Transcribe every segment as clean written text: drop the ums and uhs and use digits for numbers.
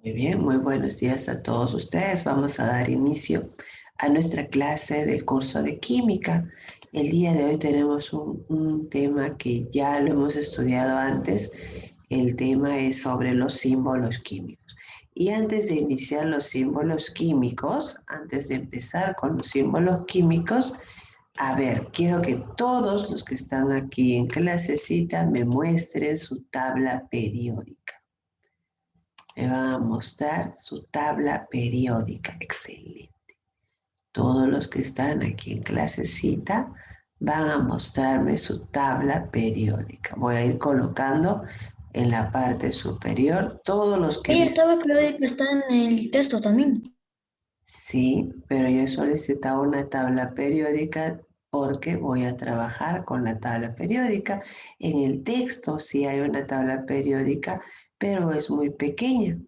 Muy bien, muy buenos días a todos ustedes. Vamos a dar inicio a nuestra clase del curso de química. El día de hoy tenemos un tema que ya lo hemos estudiado antes. El tema es sobre los símbolos químicos. Y antes de iniciar los símbolos químicos, antes de empezar con los símbolos químicos, a ver, quiero que todos los que están aquí en clasecita me muestren su tabla periódica. Me van a mostrar su tabla periódica. Excelente. Todos los que están aquí en clasecita van a mostrarme su tabla periódica. Voy a ir colocando en la parte superior todos los que Ella me... estaba claro que está en el texto también. Sí, pero yo he solicitado una tabla periódica porque voy a trabajar con la tabla periódica. En el texto sí hay una tabla periódica, pero es muy pequeña.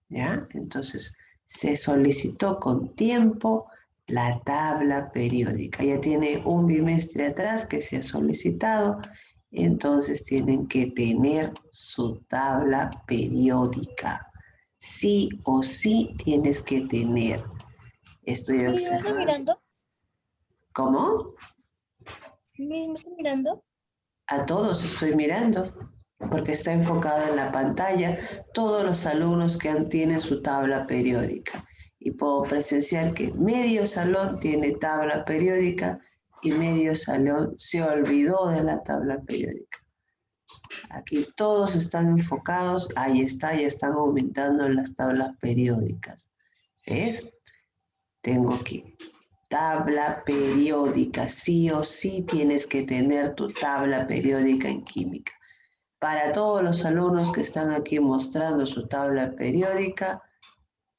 ¿Ya? Entonces, se solicitó con tiempo la tabla periódica. Ya tiene un bimestre atrás que se ha solicitado, entonces tienen que tener su tabla periódica. Sí o sí tienes que tener. Estoy ¿Y me está observando. mirando? ¿Cómo? ¿Me está mirando? A todos estoy mirando porque está enfocado en la pantalla todos los alumnos que tienen su tabla periódica y puedo presenciar que medio salón tiene tabla periódica y medio salón se olvidó de la tabla periódica. Aquí todos están enfocados, ahí está, ya están aumentando las tablas periódicas. ¿Ves? Tengo aquí tabla periódica, sí o sí tienes que tener tu tabla periódica en química. Para todos los alumnos que están aquí mostrando su tabla periódica,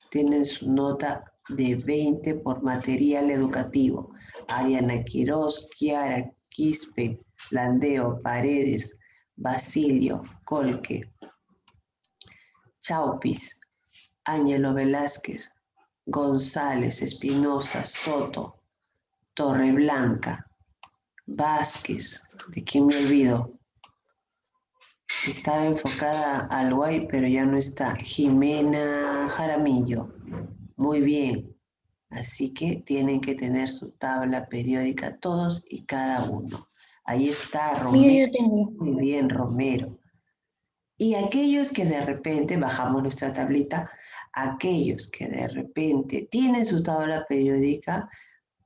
tienen su nota de 20 por material educativo. Ariana Quiroz, Kiara, Quispe, Landeo, Paredes, Basilio, Colque, Chaupis, Ángelo Velázquez, González, Espinosa, Soto, Torreblanca, Vázquez, ¿de quién me olvido? Estaba enfocada al Guay, pero ya no está. Jimena Jaramillo. Muy bien. Así que tienen que tener su tabla periódica todos y cada uno. Ahí está Romero. Yo tengo. Muy bien, Romero. Y aquellos que de repente, bajamos nuestra tablita, aquellos que de repente tienen su tabla periódica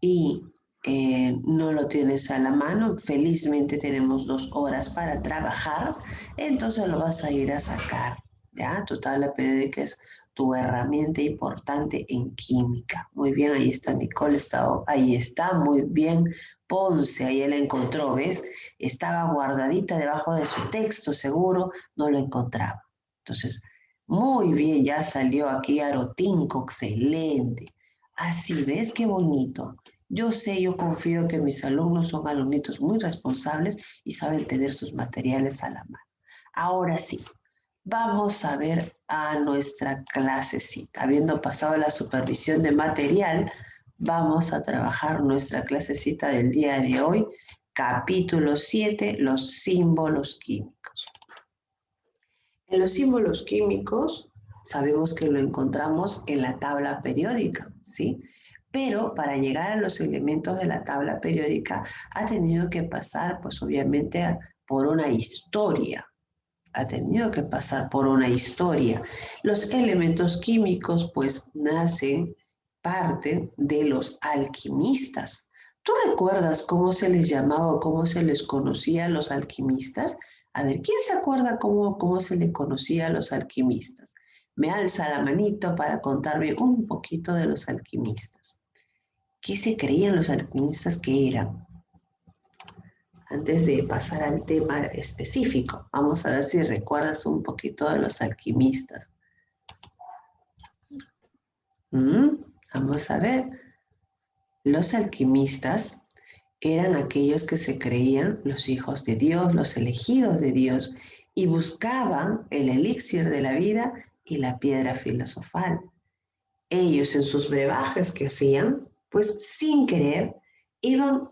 y no lo tienes a la mano, felizmente tenemos 2 horas para trabajar, entonces lo vas a ir a sacar, ¿ya? Tu tabla periódica es tu herramienta importante en química. Muy bien, ahí está Nicole, ahí está, muy bien. Ponce, ahí la encontró, ¿ves? Estaba guardadita debajo de su texto, seguro, no lo encontraba. Entonces, muy bien, ya salió aquí Arotinco, excelente. Así, ¿ves qué bonito? Yo sé, yo confío que mis alumnos son alumnitos muy responsables y saben tener sus materiales a la mano. Ahora sí, vamos a ver a nuestra clasecita. Habiendo pasado la supervisión de material, vamos a trabajar nuestra clasecita del día de hoy, capítulo 7, los símbolos químicos. En los símbolos químicos sabemos que lo encontramos en la tabla periódica, ¿sí? Pero para llegar a los elementos de la tabla periódica ha tenido que pasar, pues obviamente, por una historia. Ha tenido que pasar por una historia. Los elementos químicos, pues, nacen, parten de los alquimistas. ¿Tú recuerdas cómo se les llamaba o cómo se les conocía a los alquimistas? A ver, ¿quién se acuerda cómo se les conocía a los alquimistas? Me alza la manito para contarme un poquito de los alquimistas. ¿Qué se creían los alquimistas que eran? Antes de pasar al tema específico, vamos a ver si recuerdas un poquito de los alquimistas. Vamos a ver. Los alquimistas eran aquellos que se creían los hijos de Dios, los elegidos de Dios, y buscaban el elixir de la vida y la piedra filosofal. Ellos en sus brebajes que hacían, pues sin querer, iban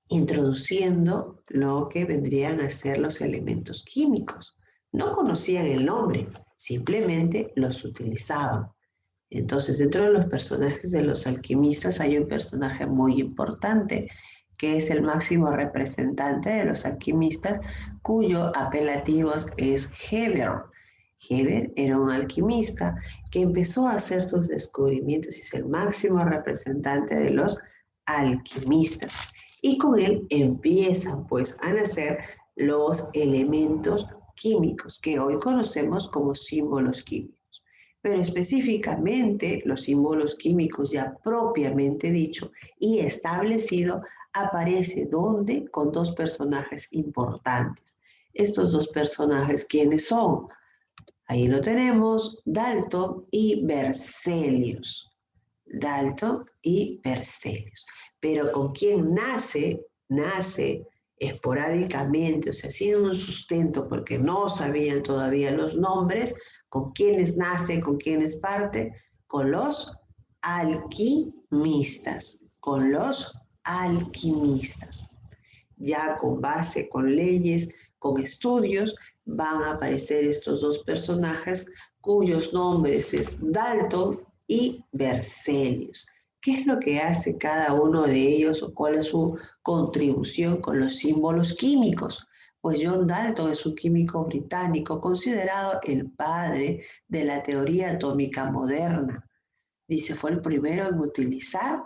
introduciendo lo que vendrían a ser los elementos químicos. No conocían el nombre, simplemente los utilizaban. Entonces, dentro de los personajes de los alquimistas hay un personaje muy importante, que es el máximo representante de los alquimistas, cuyo apelativo es Heber. Heber era un alquimista que empezó a hacer sus descubrimientos y es el máximo representante de los alquimistas. Y con él empiezan pues a nacer los elementos químicos que hoy conocemos como símbolos químicos. Pero específicamente los símbolos químicos ya propiamente dicho y establecido aparece donde con dos personajes importantes. Estos dos personajes, ¿quiénes son? Ahí lo tenemos, Dalton y Berzelius. Dalton y Berzelius. Pero con quién nace esporádicamente, o sea, sin un sustento porque no sabían todavía los nombres, con quiénes nace, con quiénes parte, con los alquimistas, con los alquimistas. Ya con base, con leyes, con estudios, van a aparecer estos dos personajes cuyos nombres es Dalton y Berzelius. ¿Qué es lo que hace cada uno de ellos o cuál es su contribución con los símbolos químicos? Pues John Dalton es un químico británico considerado el padre de la teoría atómica moderna. Dice, fue el primero en utilizar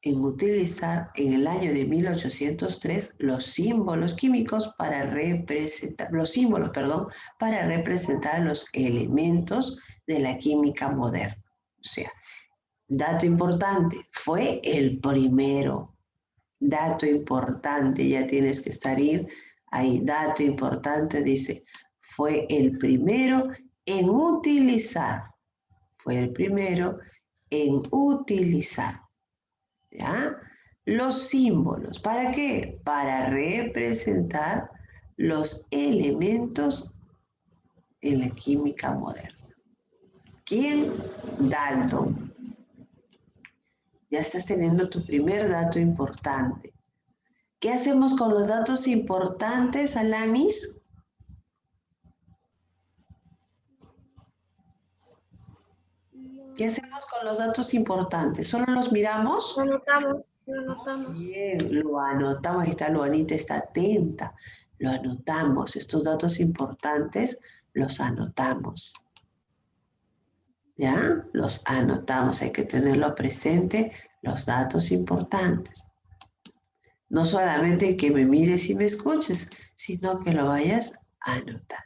en el año de 1803 los símbolos químicos para representar, para representar los elementos de la química moderna. O sea, dato importante, fue el primero. Dato importante, ya tienes que estar ahí. Dato importante, dice, fue el primero en utilizar. Fue el primero en utilizar. ¿Ya? Los símbolos, ¿para qué? Para representar los elementos en la química moderna. ¿Quién? Dalton. Ya estás teniendo tu primer dato importante. ¿Qué hacemos con los datos importantes, Alanis? ¿Qué hacemos con los datos importantes? ¿Solo los miramos? Lo anotamos, lo anotamos. Bien, lo anotamos. Ahí está, Luanita está atenta. Lo anotamos. Estos datos importantes los anotamos. ¿Ya? Los anotamos. Hay que tenerlo presente, los datos importantes. No solamente que me mires y me escuches, sino que lo vayas a anotar.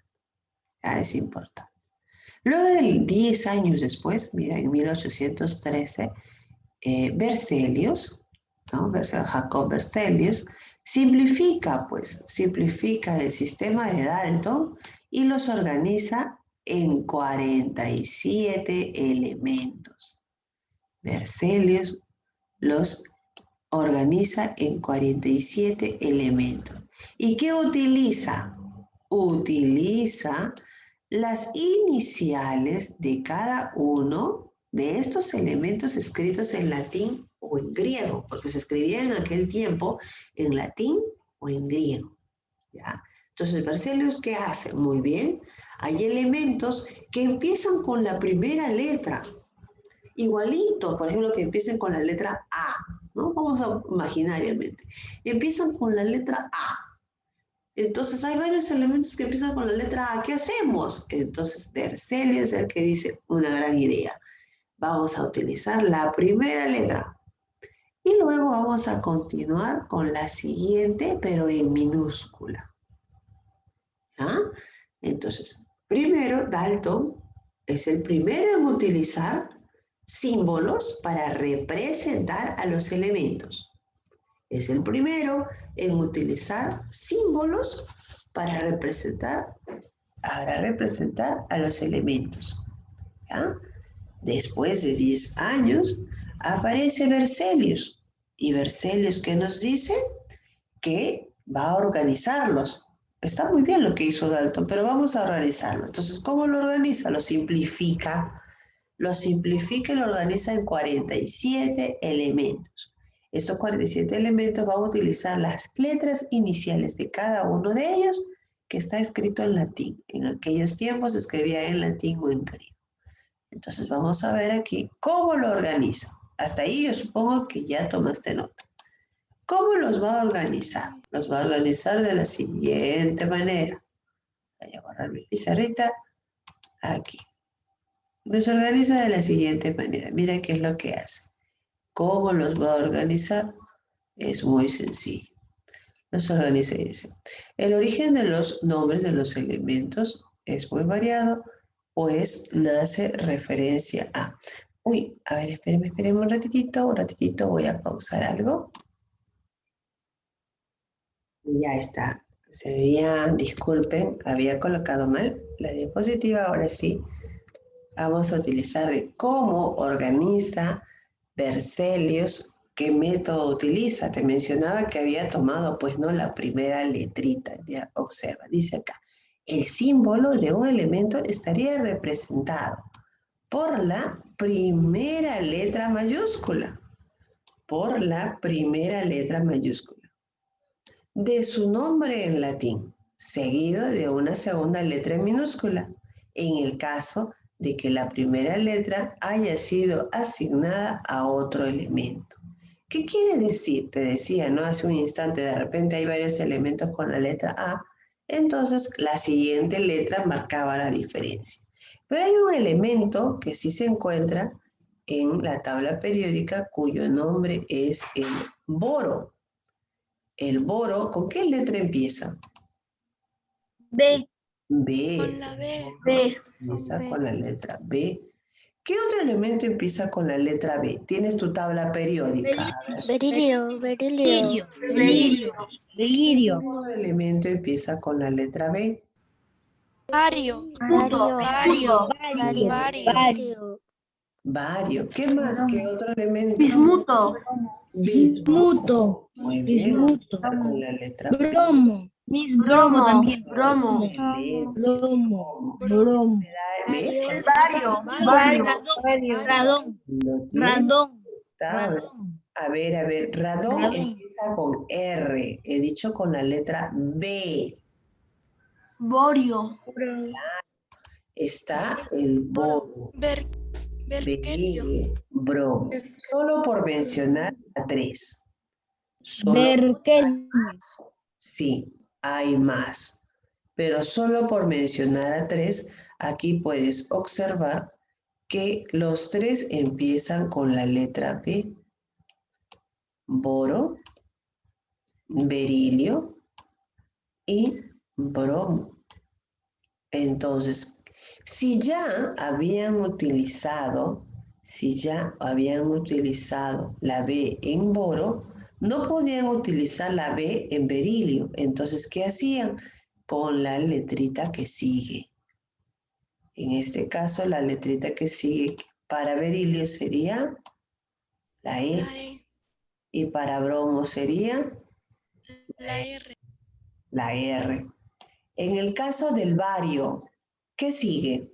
Ya es importante. Luego de 10 años después, mira, en 1813, Berzelius, ¿no? Jacob Berzelius, simplifica el sistema de Dalton y los organiza en 47 elementos. Berzelius los organiza en 47 elementos. ¿Y qué utiliza? Utiliza las iniciales de cada uno de estos elementos escritos en latín o en griego, porque se escribía en aquel tiempo en latín o en griego. ¿Ya? Entonces, Berzelius, ¿qué hace? Muy bien, hay elementos que empiezan con la primera letra, igualitos, por ejemplo, que empiecen con la letra A, ¿no? Vamos a imaginariamente. Empiezan con la letra A. Entonces hay varios elementos que empiezan con la letra A. ¿Qué hacemos? Entonces Berzelius es el que dice una gran idea. Vamos a utilizar la primera letra y luego vamos a continuar con la siguiente, pero en minúscula. ¿Ya? Entonces, primero Dalton es el primero en utilizar símbolos para representar a los elementos. Es el primero en utilizar símbolos para representar a los elementos. ¿Ya? Después de 10 años aparece Berzelius. ¿Y Berzelius qué nos dice? Que va a organizarlos. Está muy bien lo que hizo Dalton, pero vamos a organizarlo. Entonces, ¿cómo lo organiza? Lo simplifica y lo organiza en 47 elementos. Estos 47 elementos van a utilizar las letras iniciales de cada uno de ellos que está escrito en latín. En aquellos tiempos se escribía en latín o en griego. Entonces vamos a ver aquí cómo lo organiza. Hasta ahí yo supongo que ya tomaste nota. ¿Cómo los va a organizar? Los va a organizar de la siguiente manera. Voy a borrar mi pizarrita aquí. Los organiza de la siguiente manera. Mira qué es lo que hace. ¿Cómo los va a organizar? Es muy sencillo. Los organiza y dice. El origen de los nombres de los elementos es muy variado, pues nace referencia a. Uy, a ver, espérenme un ratitito, voy a pausar algo. Ya está. Se veía, disculpen, había colocado mal la diapositiva, ahora sí. Vamos a utilizar de cómo organiza Berzelius, qué método utiliza. Te mencionaba que había tomado, pues no, la primera letrita. Ya observa, dice acá. El símbolo de un elemento estaría representado por la primera letra mayúscula. Por la primera letra mayúscula de su nombre en latín, seguido de una segunda letra en minúscula, en el caso de que la primera letra haya sido asignada a otro elemento. ¿Qué quiere decir? Te decía, ¿no? Hace un instante, de repente hay varios elementos con la letra A, entonces la siguiente letra marcaba la diferencia. Pero hay un elemento que sí se encuentra en la tabla periódica cuyo nombre es el boro. El boro, ¿con qué letra empieza? B. B. Con la B. B. Empieza con la letra B. ¿Qué otro elemento empieza con la letra B? Tienes tu tabla periódica. Berilio. Berilio. ¿Qué otro elemento empieza con la letra B? Bario. Bario. Bario. Bario. Bario. Bario. ¿Qué más? ¿Qué otro elemento? Bismuto. Bismuto. Muy bien. Empieza con la letra B. Bromo. Bromo también. Excelente. Bromo. ¿Ve? Radón. Lo tiene. Radón. Está. A ver, radón Radón. empieza con R, he dicho con la letra B. Borio. Está el boro, Berkelio. bromo. Solo por mencionar a tres. Solo, Berkel. sí, hay más. Pero solo por mencionar a tres, aquí puedes observar que los tres empiezan con la letra B. Boro, berilio y bromo. Entonces, si ya habían utilizado la B en boro, no podían utilizar la B en berilio. Entonces, ¿qué hacían? Con la letrita que sigue. En este caso, la letrita que sigue para berilio sería la E. La E. Y para bromo sería La R. la R. En el caso del bario, ¿qué sigue?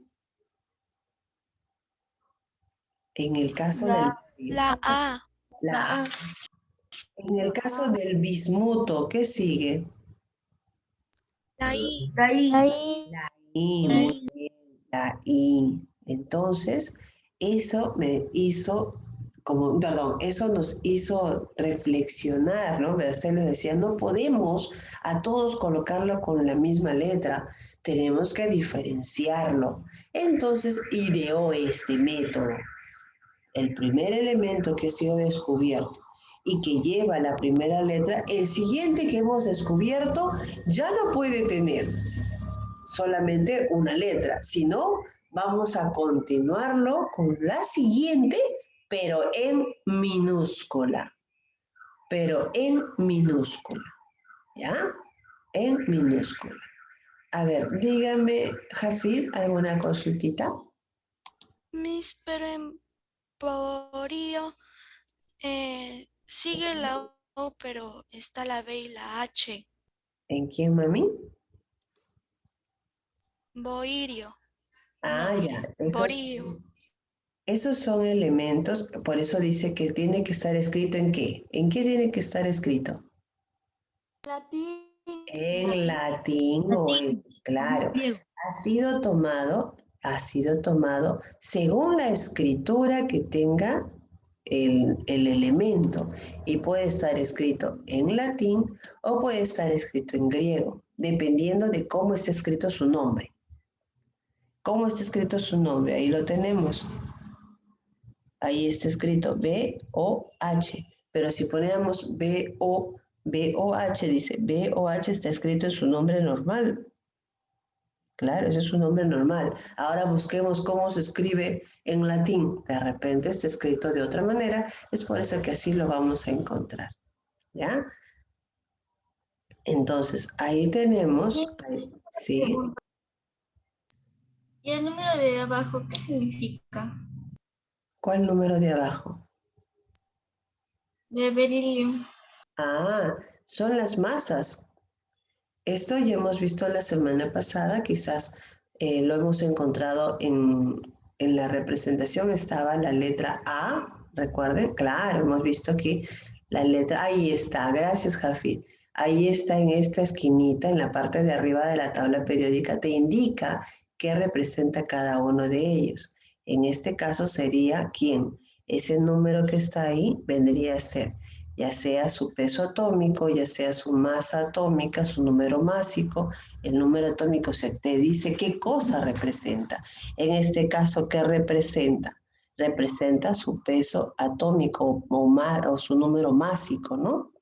En el caso del bario, La A. la A. En el caso del bismuto, ¿qué sigue? La I. La I, muy bien, la I. Entonces, eso eso nos hizo reflexionar, ¿no? Bercelius decía, no podemos a todos colocarlo con la misma letra, tenemos que diferenciarlo. Entonces, ideó este método. El primer elemento que ha sido descubierto y que lleva la primera letra, el siguiente que hemos descubierto ya no puede tener solamente una letra, sino vamos a continuarlo con la siguiente, pero en minúscula. ¿Ya? En minúscula. A ver, dígame, Jafid, ¿alguna consultita? Pero en Borio sigue la O, pero está la B y la H. ¿En quién, mami? Boirio. Ah, No, ya. Borio. Esos son elementos, por eso dice que tiene que estar escrito ¿en qué? ¿En qué tiene que estar escrito? Latín. En latín o en, claro, Griego. ha sido tomado según la escritura que tenga el elemento y puede estar escrito en latín o puede estar escrito en griego, dependiendo de cómo está escrito su nombre. ¿Cómo está escrito su nombre? Ahí lo tenemos. Ahí está escrito B-O-H. Pero si ponemos B-O-H, dice B-O-H está escrito en su nombre normal. Claro, ese es su nombre normal. Ahora busquemos cómo se escribe en latín. De repente está escrito de otra manera. Es por eso que así lo vamos a encontrar. ¿Ya? Entonces, ahí tenemos, sí. ¿Y el número de abajo qué significa? ¿Cuál número de abajo? De berilio. Ah, son las masas. Esto ya hemos visto la semana pasada, quizás lo hemos encontrado en la representación, estaba la letra A, recuerden, claro, hemos visto aquí la letra, ahí está, gracias Jafid, ahí está en esta esquinita, en la parte de arriba de la tabla periódica, te indica qué representa cada uno de ellos. En este caso sería quién, ese número que está ahí vendría a ser ya sea su peso atómico, ya sea su masa atómica, su número másico. El número atómico se te dice qué cosa representa. En este caso, ¿qué representa? Representa su peso atómico o su número másico, ¿no?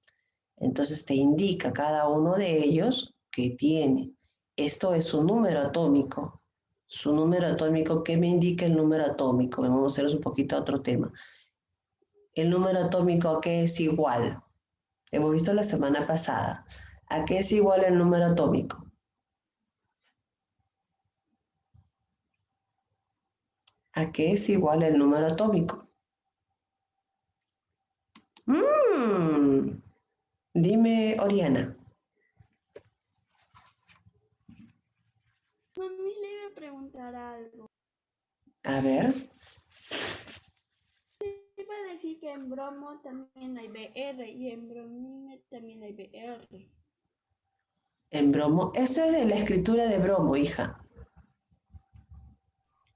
Entonces te indica cada uno de ellos que tiene. Esto es su número atómico. Su número atómico, ¿qué me indica el número atómico? Vamos a hacer un poquito a otro tema. El número atómico, ¿a qué es igual? Hemos visto la semana pasada. ¿A qué es igual el número atómico? ¿A qué es igual el número atómico? Dime, Oriana. Mami le iba a preguntar algo. A ver. Iba a decir que en bromo también hay BR y en bromine también hay BR. En bromo. Eso es de la escritura de bromo, hija.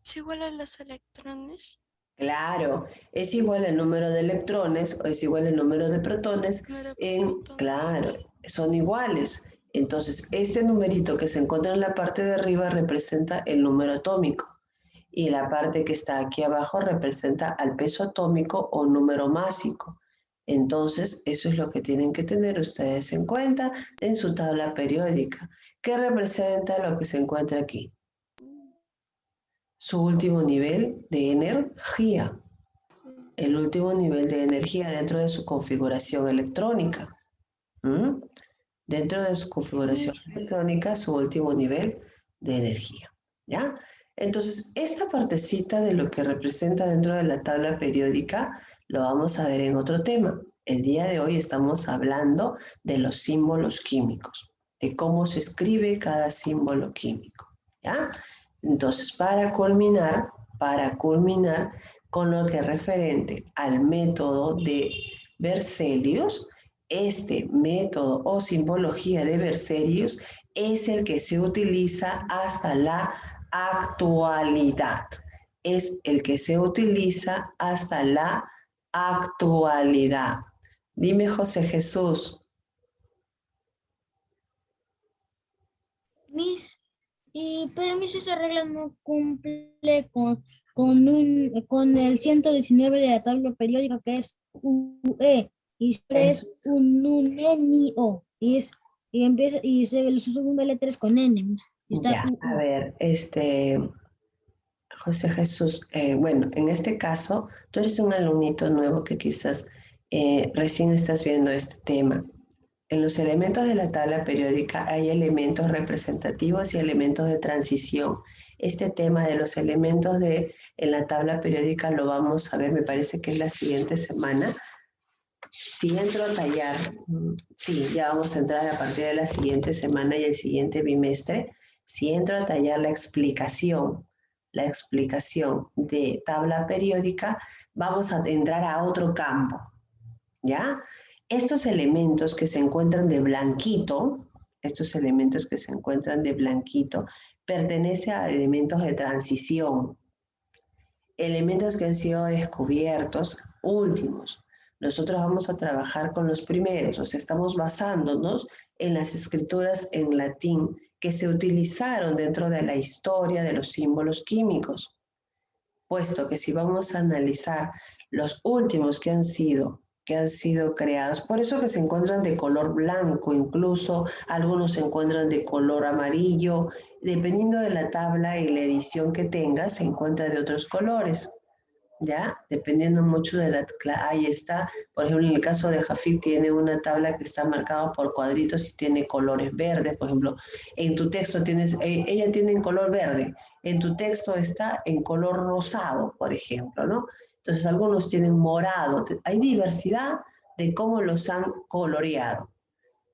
¿Es igual a los electrones? Claro, es igual el número de electrones o es igual el número de protones. Número de protones. Claro, son iguales. Entonces, ese numerito que se encuentra en la parte de arriba representa el número atómico y la parte que está aquí abajo representa al peso atómico o número másico. Entonces, eso es lo que tienen que tener ustedes en cuenta en su tabla periódica. ¿Qué representa lo que se encuentra aquí? Su último nivel de energía. El último nivel de energía dentro de su configuración electrónica. ¿Mm? Dentro de su configuración electrónica, su último nivel de energía. ¿Ya? Entonces, esta partecita de lo que representa dentro de la tabla periódica lo vamos a ver en otro tema. El día de hoy estamos hablando de los símbolos químicos, de cómo se escribe cada símbolo químico. ¿Ya? Entonces, para culminar con lo que es referente al método de Berzelius, este método o simbología de Berzelius es el que se utiliza hasta la actualidad. Es el que se utiliza hasta la actualidad. Dime, José Jesús. Pero Miss, esa regla no cumple con el 119 de la tabla periódica, que es UE, y es un NUNENIO, su segunda letra es con N, Miss. Está Ya, a ver, José Jesús, bueno, en este caso, tú eres un alumnito nuevo que quizás recién estás viendo este tema. En los elementos de la tabla periódica hay elementos representativos y elementos de transición. Este tema de los elementos en la tabla periódica lo vamos a ver, me parece que es la siguiente semana. Si entro a tallar, sí, ya vamos a entrar a partir de la siguiente semana y el siguiente bimestre. Si entro a tallar la explicación de tabla periódica, vamos a entrar a otro campo, ¿ya? Estos elementos que se encuentran de blanquito, estos elementos que se encuentran de blanquito, pertenece a elementos de transición, elementos que han sido descubiertos últimos. Nosotros vamos a trabajar con los primeros, o sea, estamos basándonos en las escrituras en latín que se utilizaron dentro de la historia de los símbolos químicos, puesto que si vamos a analizar los últimos que han sido creados, por eso que se encuentran de color blanco, incluso algunos se encuentran de color amarillo, dependiendo de la tabla y la edición que tenga, se encuentra de otros colores, ¿ya? Dependiendo mucho de la... Ahí está, por ejemplo, en el caso de Jafid tiene una tabla que está marcada por cuadritos y tiene colores verdes, por ejemplo, en tu texto tienes, ella tiene en color verde, en tu texto está en color rosado, por ejemplo, ¿no? Entonces algunos tienen morado, hay diversidad de cómo los han coloreado,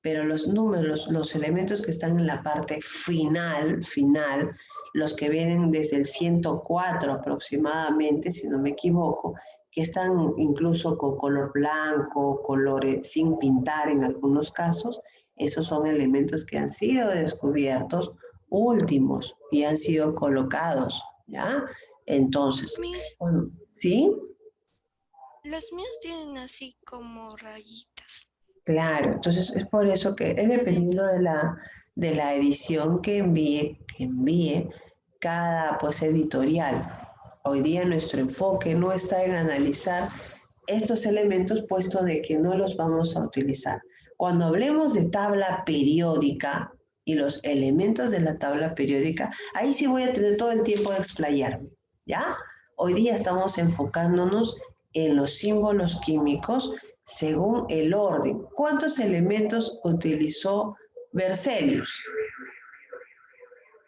pero los números, los elementos que están en la parte final, los que vienen desde el 104 aproximadamente, si no me equivoco, que están incluso con color blanco, colores sin pintar en algunos casos, esos son elementos que han sido descubiertos últimos y han sido colocados, ¿ya? Entonces, Miss, bueno, ¿sí? los míos tienen así como rayitas. Claro, entonces es por eso que es dependiendo Adentro. de la edición que envíe cada pues editorial. Hoy día nuestro enfoque no está en analizar estos elementos puesto de que no los vamos a utilizar. Cuando hablemos de tabla periódica y los elementos de la tabla periódica, ahí sí voy a tener todo el tiempo de explayarme, ¿ya? Hoy día estamos enfocándonos en los símbolos químicos según el orden. ¿Cuántos elementos utilizó Berzelius?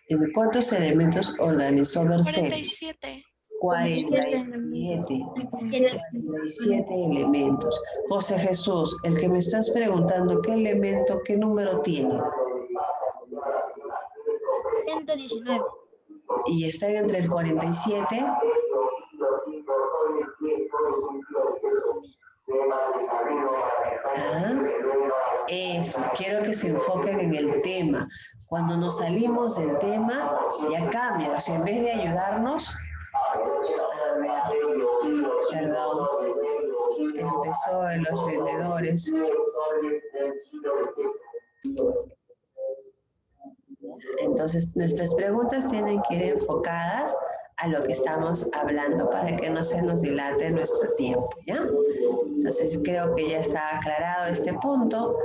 ¿En cuántos elementos organizó Berzelius? 47. 47. 47 elementos. José Jesús, el que me estás preguntando, ¿qué elemento, qué número tiene? 119. Y están entre el 47. ¿Ah? Eso, quiero que se enfoquen en el tema. Cuando nos salimos del tema, ya cambia. O sea, en vez de ayudarnos, a ver, perdón, empezó en los vendedores. Entonces, nuestras preguntas tienen que ir enfocadas a lo que estamos hablando para que no se nos dilate nuestro tiempo, ¿ya? Entonces, creo que ya está aclarado este punto.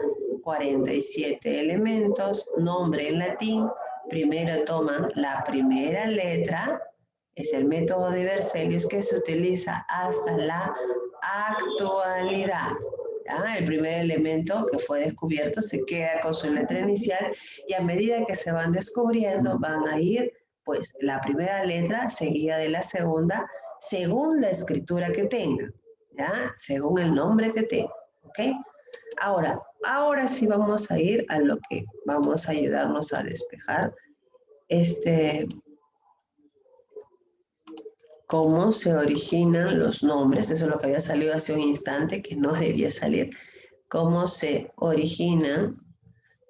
47 elementos, nombre en latín. Primero toman la primera letra, es el método de Berzelius que se utiliza hasta la actualidad. ¿Ya? El primer elemento que fue descubierto se queda con su letra inicial y a medida que se van descubriendo van a ir pues la primera letra seguida de la segunda según la escritura que tenga, ¿ya? Según el nombre que tenga, ¿ok? Ahora sí vamos a ir a lo que vamos a ayudarnos a despejar cómo se originan los nombres, eso es lo que había salido hace un instante, que no debía salir, cómo se originan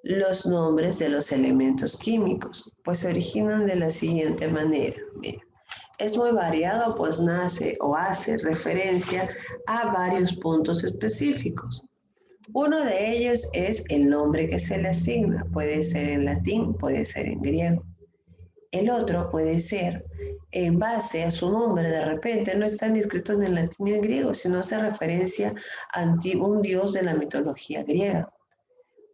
los nombres de los elementos químicos. Pues se originan de la siguiente manera. Mira, es muy variado, pues nace o hace referencia a varios puntos específicos. Uno de ellos es el nombre que se le asigna, puede ser en latín, puede ser en griego. El otro puede ser en base a su nombre, de repente no están escritos en el latín ni en griego, sino hace referencia a un dios de la mitología griega.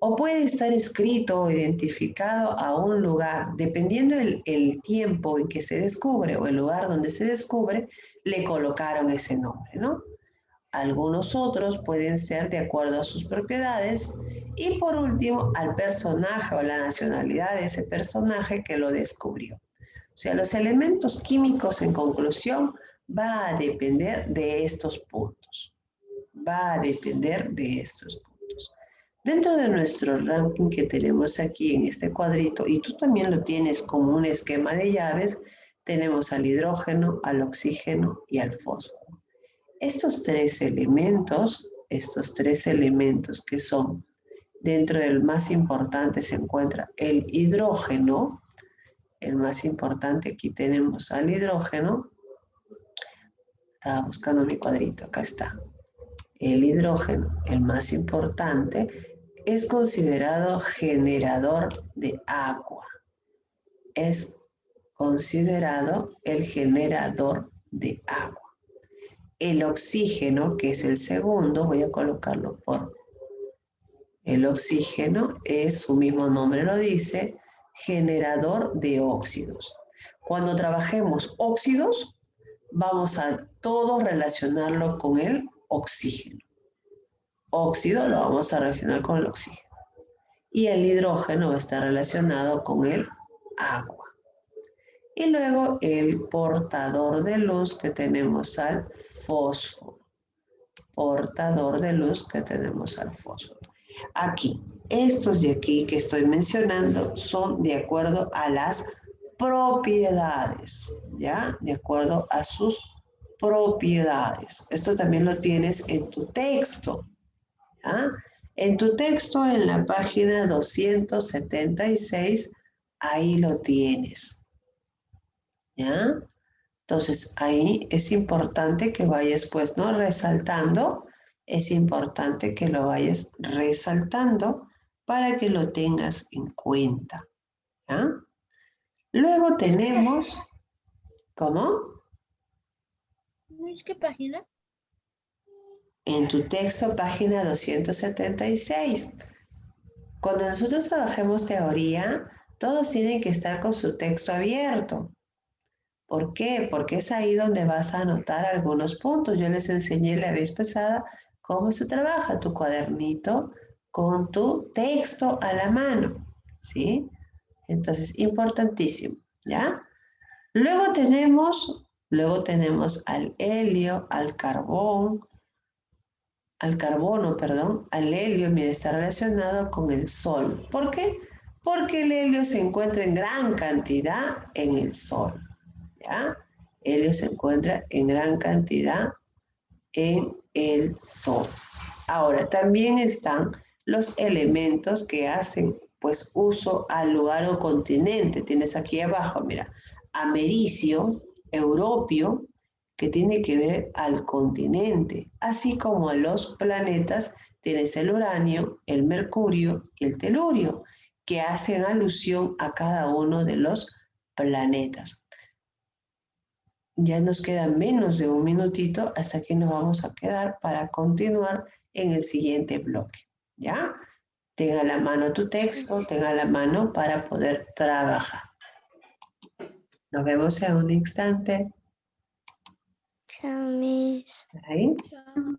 O puede estar escrito o identificado a un lugar, dependiendo el tiempo en que se descubre o el lugar donde se descubre, le colocaron ese nombre, ¿no? Algunos otros pueden ser de acuerdo a sus propiedades y por último al personaje o la nacionalidad de ese personaje que lo descubrió. O sea, los elementos químicos en conclusión va a depender de estos puntos. Va a depender de estos puntos. Dentro de nuestro ranking que tenemos aquí en este cuadrito, y tú también lo tienes como un esquema de llaves, tenemos al hidrógeno, al oxígeno y al fósforo. Estos tres elementos que son Dentro del más importante se encuentra el hidrógeno. El más importante, aquí tenemos al hidrógeno. Estaba buscando mi cuadrito, acá está. El hidrógeno, el más importante, es considerado generador de agua. Es considerado el generador de agua. El oxígeno, que es el segundo, voy a colocarlo por... El oxígeno es, su mismo nombre lo dice, generador de óxidos. Cuando trabajemos óxidos, vamos a todo relacionarlo con el oxígeno. Óxido lo vamos a relacionar con el oxígeno. Y el hidrógeno está relacionado con el agua. Y luego el portador de luz que tenemos al fósforo. Portador de luz que tenemos al fósforo. Aquí, estos de aquí que estoy mencionando son de acuerdo a las propiedades, ¿ya? De acuerdo a sus propiedades. Esto también lo tienes en tu texto, ¿ya? En tu texto, en la página 276, ahí lo tienes, ¿ya? Entonces, ahí es importante que vayas, pues, ¿no? Resaltando, es importante que lo vayas resaltando para que lo tengas en cuenta, ¿ya? Luego tenemos, ¿cómo? ¿Qué página? En tu texto, página 276. Cuando nosotros trabajemos teoría, todos tienen que estar con su texto abierto. ¿Por qué? Porque es ahí donde vas a anotar algunos puntos. Yo les enseñé la vez pasada cómo se trabaja tu cuadernito con tu texto a la mano, ¿sí? Entonces, importantísimo, ¿ya? Luego tenemos al helio, al carbono, al helio, mira, está relacionado con el Sol. ¿Por qué? Porque el helio se encuentra en gran cantidad en el Sol, ¿ya? Helio se encuentra en gran cantidad en el Sol. Ahora, también están los elementos que hacen, pues, uso al lugar o continente. Tienes aquí abajo, mira, americio, europio, que tiene que ver al continente, así como a los planetas, tienes el uranio, el mercurio y el telurio, que hacen alusión a cada uno de los planetas. Ya nos queda menos de un minutito hasta que nos vamos a quedar para continuar en el siguiente bloque, ¿ya? Tenga a la mano tu texto, tenga a la mano para poder trabajar. Nos vemos en un instante. Chao, Miss. Ahí. Chao.